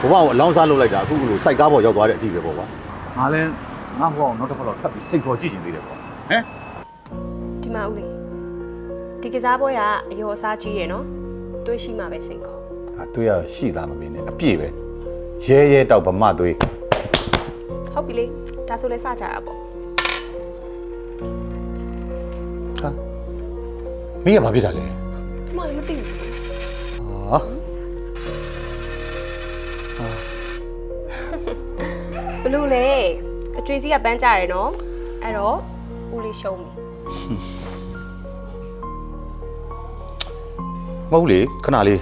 ဘဝကိုအလောင်းစားလုပ်လိုက်တာအခုလိုစိုက်ကားပေါ်ရောက်သွားတဲ့အထိပဲပေါ့ကွာငါလည်းငါဘဝကိုနောက်တစ်ခါတော့ထပ်ပြီးစိတ်ခေါ်ကြည့်ချင်သေးတယ်ပေါ့ဟမ်ဒီမှာဦးလေးဒီကစားပွဲကအယောအစားကြီးတယ်နော်တွေးရှိမှပဲစိတ်ခေါ်ဟာတွေးရရှိသားမမင်းနဲ့အပြည့်ပဲရဲရဲတောက်ဗမာတွေးဟုတ်ပြီလေဒါဆိုလဲစကြတာပေါ့ဟာမင်းကဘာဖြစ်တာလဲကျမလည်းမသိဘူးဟာဘလို့လဲအကျွေးစီးကပန်းကြရယ်နော်အဲ့တော့ဦးလေးရှုံးပြီမဟုတ်လေခဏလေး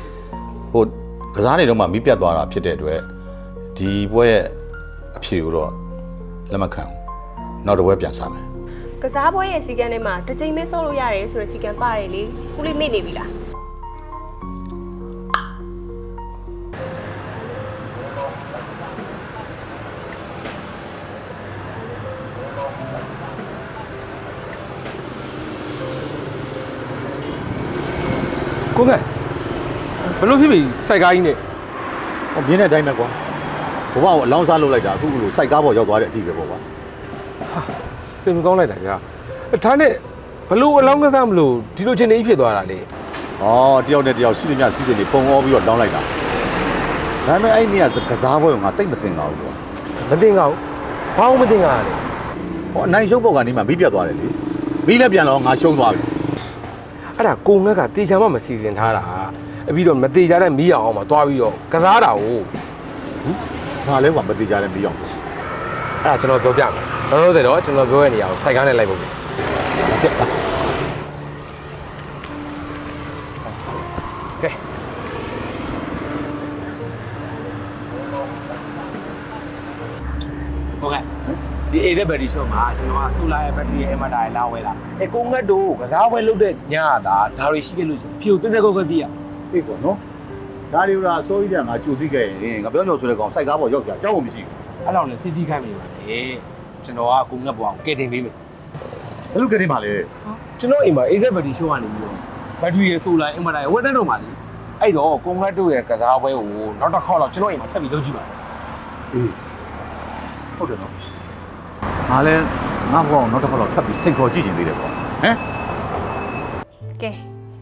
ဟိုကစားနေတော့မှမီးပြတ်သွားတာဖြစ်တဲ့အတွက်ဒီပွဲရဲ့အဖြေကိုတော့လက်မခံဘူးနောက်တစ်ပွဲပြန်စားမယ်ကစားပွဲရဲ့စီကံထဲမှာတစ်ချိန်မဲဆော့လို့ရတယ်ဆိုတဲ့စီကံပါတယ်လေဦးလေးမေ့နေပြီလားကိုကဘလို့ဖြစ်ပြီစိုက်ကားကြီးနဲ့ဟောမြင်းတဲ့အတိုင်းပဲကွာဘဝကိုအလောင်းစားလုပ်လိုက်တာအခုလိုစိုက်ကားပေါ်ရောက်သွားတဲ့အထိပဲပေါ့ကွာဟာစင်မကောင်းလိုက်တာကြာဒါနဲ့ဘလို့အလောင်းကစားမလို့ဒီလိုချင်းနေဖြစ်သွားတာလေဩတယောက်နဲ့တယောက်ရှိနေမြစီးတယ်နေပုံဩပြီးတော့တောင်းလိုက်တာဒါပေမဲ့အဲ့ဒီကကစားပွဲကငါတိတ်မသိငါဘူးကွာမသိငါဘူးဘာမှမသိငါလေဟောအနိုင်ရှုံးပေါ်ကနေမှမီးပြတ်သွားတယ်လေမီးလည်းပြန်တော့ငါရှုံးသွားပြီအဲ့ဒါကိုငက်ကတေချာမှမစီစဉ်ထားတာအပြီးတော့မတေချာတဲ့မီးအောင်အောင်မှာတွားပြီးတော့ကစားတာကိုငါလည်းကွာမတေချာတဲ့မီးအောင်အဲ့ဒါကျွန်တော်ပြောပြမယ်လောလောဆယ်တော့ကျွန်တော်ပြောရနေရအောင်စိုက်ကားနဲ့လိုက်ဖို့ပဲကဲဟုတ်ကဲ့ဒီအေးတဲ့ဘက်ထရီရှော့မှာကျွန်တော်ကဆူလာရဲ့ဘက်ထရီရဲ့အမတာရဲ့လာဝဲလာကိုငတ်တို့ကစားပွဲလုပ်တဲ့ညတာဒါတွေရှိခဲ့လို့ဖြူတင်းတဲ့ကောက်ကတိရအေးပေါ့နော်ဒါတွေကဆိုကြီးတဲ့ငါကြိုသိခဲ့ရင်ငါပြောပြောဆိုတဲ့ကောင်စိုက်ကားပေါ်ရောက်ကြအကြောက်မရှိဘူးအဲ့လောက်နဲ့စီတီခိုင်းမိပါတယ်ကျွန်တော်ကကိုငတ်ပေါ်အောင်ကဲတင်ပေးမယ်ဘယ်လိုကဲတင်ပါလဲကျွန်တော်အိမ်မှာအေးတဲ့ဘက်ထရီရှော့ကနေပြီးတော့ဘက်ထရီရဲ့ဆူလာအမတာရဲ့ဝက်တက်တော့မှာလေအဲ့တော့ကိုငတ်တို့ရဲ့ကစားပွဲကိုနောက်တစ်ခေါက်တော့ကျွန်တော်အိမ်မှာထပ်ပြီးလုပ်ကြည့်ပါအေးဟုတ်တယ်နော်ငါလည်းငါဘဝကိုနောက်တစ်ခါတော့ထပ်ပြီးစိတ်ခေါ်ကြည့်ချင်သေးတယ်ပေါ့ဟမ်ကဲ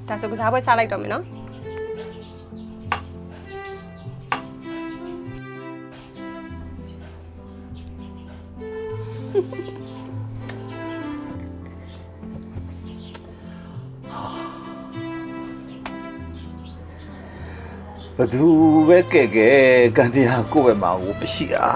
ဒါဆိုကစားပွဲစားလိုက်တော့မယ်နော်ဘသူပဲကဲကဲကန်တရားကိုယ့်ဘက်မှာကိုမရှိတာ